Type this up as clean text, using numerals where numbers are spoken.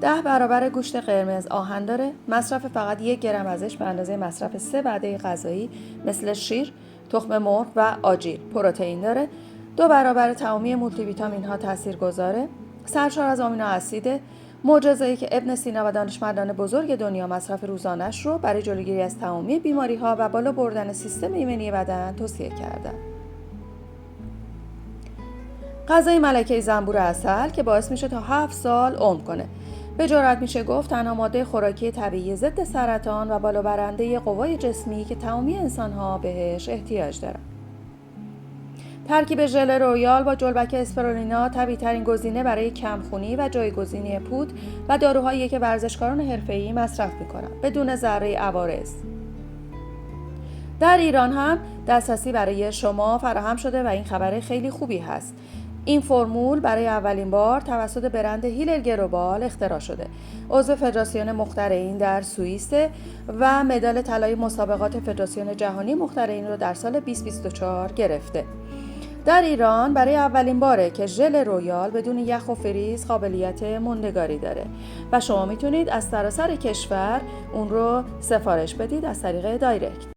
10 برابر گوشت قرمز آهن داره. مصرف فقط 1 گرم ازش به اندازه مصرف 3 وعده غذایی مثل شیر، تخم مرغ و آجیل پروتئین داره. 2 برابر تمامی مولتی ویتامین ها تاثیرگذاره. سرشار از آمینو اسیده. معجزه‌ای که ابن سینا و دانشمندان بزرگ دنیا مصرف روزانش رو برای جلوگیری از تمامی بیماری‌ها و بالا بردن سیستم ایمنی بدن توصیه کردن. غذای ملکه زنبور عسل که باعث میشه تا 7 سال عمر کنه. به جرئت میشه گفت تنها ماده خوراکی طبیعی ضد سرطان و بالا برنده قوای جسمی که تمامی انسان‌ها بهش احتیاج دارن. ترکیب ژل رویال با جلبک اسپرولینا طبیعی‌ترین گزینه برای کمخونی و جایگزینی پود و داروهایی که ورزشکاران حرفه‌ای مصرف می‌کنند بدون ذره عوارض. در ایران هم دسترسی برای شما فراهم شده و این خبر خیلی خوبی هست. این فرمول برای اولین بار توسط برند هیلر گلوبال اختراع شده. عضو فدراسیون مخترعین در سوئیس و مدال طلای مسابقات فدراسیون جهانی مخترعین رو در سال 2024 گرفته. در ایران برای اولین باره که ژل رویال بدون یخ و فریز قابلیت موندگاری داره و شما میتونید از سراسر کشور اون رو سفارش بدید از طریق دایرکت.